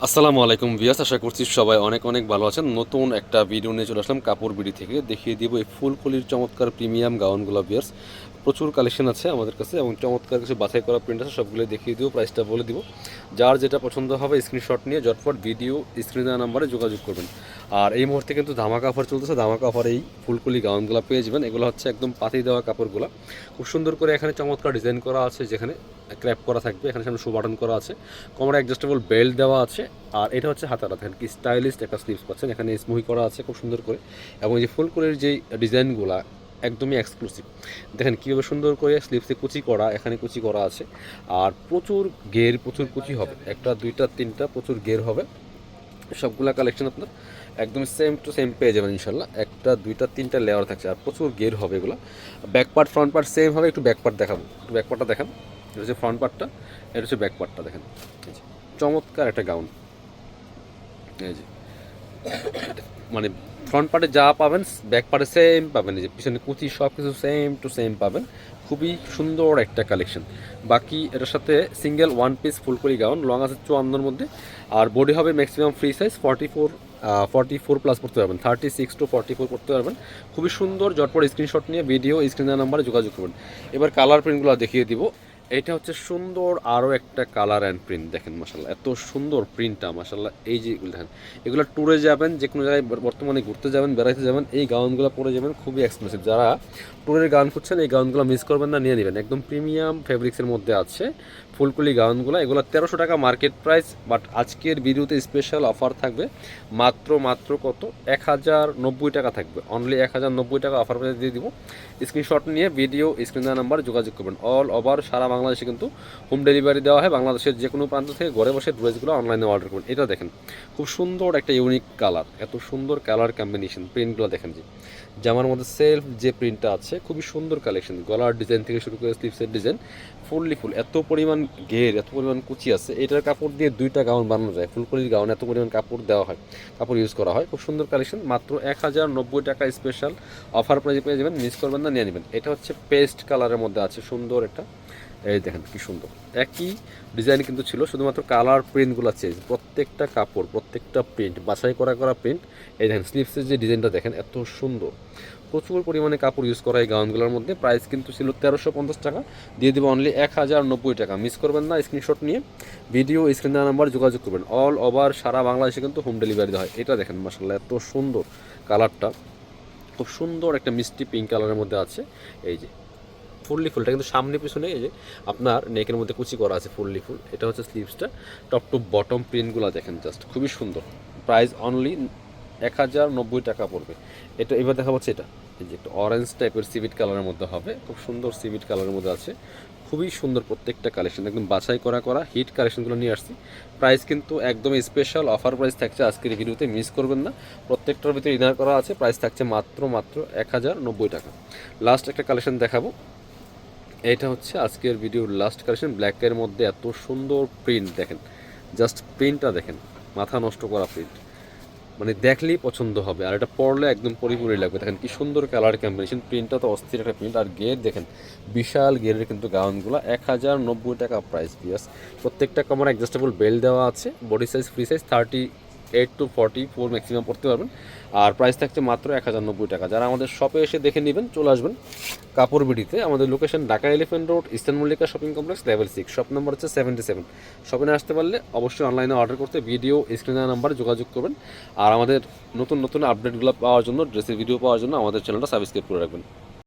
আসসালামু আলাইকুম ভিউয়ার্স, আশা করছি সবাই অনেক অনেক ভালো আছেন। নতুন একটা ভিডিও নিয়ে চলে আসলাম কাপড় বিডি থেকে। দেখিয়ে দিব এই ফুলকলির চমৎকার প্রিমিয়াম গাউনগুলো ভিউয়ার্স। প্রচুর কালেকশন আছে আমাদের কাছে এবং চমৎকার কিছু বাছাই করা প্রিন্ট আছে, সবগুলো দেখিয়ে দিব, প্রাইসটা বলে দিব। যার যেটা পছন্দ হবে স্ক্রিনশট নিয়ে ঝটপট ভিডিও স্ক্রিনে দেওয়া নাম্বারে যোগাযোগ করবেন। আর এই মুহূর্তে কিন্তু ধামাকা অফার চলতেছে, ধামাকা অফার এই ফুলকলি গাউনগুলো পেয়ে যাবেন। এগুলো হচ্ছে একদম পাতি দেওয়া কাপড়গুলো, খুব সুন্দর করে এখানে চমৎকার ডিজাইন করা আছে, যেখানে ক্র্যাপ করা থাকবে, এখানে সামনে শু বাটন করা আছে, কোমরে অ্যাডজাস্টেবল বেল্ট দেওয়া আছে। আর এটা হচ্ছে হাতাটা, দেখেন কি স্টাইলিস্ট একটা স্লিভস পাচ্ছেন, এখানে স্মুহি করা আছে খুব সুন্দর করে। এবং এই যে ফুলকলির যেই ডিজাইনগুলো একদমই এক্সক্লুসিভ, দেখেন কীভাবে সুন্দর করে স্লিভসে কুচি করা, এখানে কুচি করা আছে। আর প্রচুর গের, প্রচুর কুচি হবে, একটা দুইটা তিনটা প্রচুর গের হবে। সবগুলা কালেকশন আপনার একদম সেম টু সেম পেয়ে যাবেন ইনশাল্লাহ। একটা দুইটা তিনটা লেয়ার থাকছে আর প্রচুর গের হবে এগুলো। Back part front part same হবে, একটু ব্যাক পার্ট দেখাবো, একটু ব্যাক পার্টটা দেখান। এটা হচ্ছে ফ্রন্ট পার্টটা, এটা হচ্ছে ব্যাক পার্টটা, দেখেন চমৎকার একটা গাউন। এই যে মানে ফ্রন্ট পার্টে যা পাবেন ব্যাক পার্টে সেম পাবেন, এই যে পিছনে কুচি সব কিছু সেম টু সেম পাবেন। খুবই সুন্দর একটা কালেকশন। বাকি এটার সাথে সিঙ্গেল ওয়ান পিস ফুলকলি গাউন, লং আছে 54-এর মধ্যে, আর বডি হবে ম্যাক্সিমাম ফ্রি সাইজ 44 প্লাস পড়তে পারবেন, 36 to 44 পড়তে পারবেন। খুবই সুন্দর, ঝটপট স্ক্রিনশট নিয়ে ভিডিও স্ক্রিনের নাম্বারে যোগাযোগ করবেন। এবার কালার প্রিন্টগুলো দেখিয়ে দিব। এটা হচ্ছে সুন্দর আরও একটা কালার অ্যান্ড প্রিন্ট, দেখেন মাশাল্লাহ এত সুন্দর প্রিন্টটা মাশাল্লাহ। এই যে দেখেন, এগুলো ট্যুরে যাবেন, যে কোনো জায়গায় বর্তমানে ঘুরতে যাবেন, বেড়াইতে যাবেন, এই গাউনগুলো পরে যাবেন, খুবই এক্সক্লুসিভ। যারা ট্যুরের গাউন খুঁজছেন এই গাউনগুলো মিস করবেন না, নিয়ে নেবেন। একদম প্রিমিয়াম ফেব্রিক্সের মধ্যে আছে ফুলকলি গাউনগুলো। এগুলো 1300 টাকা মার্কেট প্রাইস, বাট আজকের ভিডিওতে স্পেশাল অফার থাকবে মাত্র কত 1090 টাকা থাকবে, অনলি 1090 টাকা অফার প্রাইস দিয়ে দিব। স্ক্রিনশট নিয়ে ভিডিও স্ক্রিনের নাম্বার যোগাযোগ করবেন। অল ওভার সারা বাংলাদেশে কিন্তু হোম ডেলিভারি দেওয়া হয়। বাংলাদেশের যে কোনো প্রান্ত থেকে ঘরে বসে ড্রেসগুলো অনলাইনে অর্ডার করবেন। এটা দেখেন খুব সুন্দর একটা ইউনিক কালার, এত সুন্দর কালার কম্বিনেশন, প্রিন্টগুলো দেখেন যে জামার মধ্যে সেলফ যে প্রিন্টটা আছে, খুবই সুন্দর কালেকশন। গলার ডিজাইন থেকে শুরু করে স্লিভসের ডিজাইন ফুললি ফুল, এত পরিমাণ ঘের, এত পরিমাণ কুচি আছে। এটার কাপড় দিয়ে দুইটা গাউন বানানো যায়, ফুলকলির গাউন এত পরিমাণ কাপড় দেওয়া হয়, কাপড় ইউজ করা হয়। খুব সুন্দর কালেকশন, মাত্র 1090 টাকা স্পেশাল অফার প্রাইজে পেয়ে যাবেন, মিস করবেন না, নিয়ে নেবেন। এটা হচ্ছে পেস্ট কালারের মধ্যে আছে সুন্দর একটা, এই দেখেন কি সুন্দর। একই ডিজাইন কিন্তু ছিল, শুধুমাত্র কালার প্রিন্টগুলো চেঞ্জ। প্রত্যেকটা কাপড়, প্রত্যেকটা প্রিন্ট বাছাই করা প্রিন্ট। এই দেখেন স্লিভসের যে ডিজাইনটা দেখেন এত সুন্দর, প্রচুর পরিমাণে কাপড় ইউজ করা এই গাউনগুলোর মধ্যে। প্রাইস কিন্তু ছিল 1350 টাকা, দিয়ে দেবো অনলি 1090 টাকা। মিস করবেন না, স্ক্রিনশট নিয়ে ভিডিও স্ক্রিন নাম্বার যোগাযোগ করবেন। অল ওভার সারা বাংলাদেশে কিন্তু হোম ডেলিভারি দেওয়া হয়। এটা দেখেন মাশাআল্লাহ এত সুন্দর কালারটা, খুব সুন্দর একটা মিষ্টি পিঙ্ক কালারের মধ্যে আছে। এই যে ফুললি ফুলটা কিন্তু সামনে পিছনে এই যে আপনার নেকের মধ্যে কুচি করা আছে ফুললি ফুল। এটা হচ্ছে স্লিভসটা, টপ টু বটম প্রিন্টগুলো দেখেন জাস্ট খুবই সুন্দর। প্রাইস অনলি 1090 টাকা পড়বে। এটা এবার দেখা যাচ্ছে, এটা এই যে একটা অরেঞ্জ টাইপের সিভিট কালারের মধ্যে হবে, খুব সুন্দর সিভিট কালারের মধ্যে আছে, খুবই সুন্দর প্রত্যেকটা কালেকশন, একদম বাছাই করা হিট কালেকশনগুলো নিয়ে আসছি। প্রাইস কিন্তু একদম স্পেশাল অফার প্রাইস থাকছে আজকের ভিডিওতে, মিস করবেন না। প্রত্যেকটার ভিতরে ইনার করা আছে, প্রাইস থাকছে মাত্র 1090 টাকা। লাস্ট একটা কালেকশন দেখাবো, এটা হচ্ছে আজকের ভিডিওর লাস্ট কালেকশন। ব্ল্যাকের মধ্যে এত সুন্দর প্রিন্ট দেখেন, জাস্ট প্রিন্টটা দেখেন, মাথা নষ্ট করা প্রিন্ট, মানে দেখলেই পছন্দ হবে। আর এটা পরলে একদম পরিপূরণই লাগবে। দেখেন কি সুন্দর কালার কম্বিনেশন, প্রিন্টটা তো অস্থির একটা প্রিন্ট। আর গের দেখেন, বিশাল গেরের কিন্তু গাউনগুলো 1090 টাকা প্রাইস পিয়াস। প্রত্যেকটা কমর অ্যাডজাস্টেবল বেল্ট দেওয়া আছে, body size free size 38 to 44 maximum পড়তে পারবেন। আর প্রাইস থাকছে মাত্র 1090 টাকা। যারা আমাদের শপে এসে দেখে নেবেন, চলে আসবেন কাপড় বিডিতে। আমাদের location Dhaka elephant road, eastern Mallika shopping complex, level 6, shop number হচ্ছে 77। শপে না আসতে পারলে অবশ্যই অনলাইনে অর্ডার করতে ভিডিও স্ক্রিনের নাম্বারে যোগাযোগ করবেন। আর আমাদের নতুন আপডেটগুলো পাওয়ার জন্য, ড্রেসের ভিডিও পাওয়ার জন্য আমাদের চ্যানেলটা সাবস্ক্রাইব করে রাখবেন।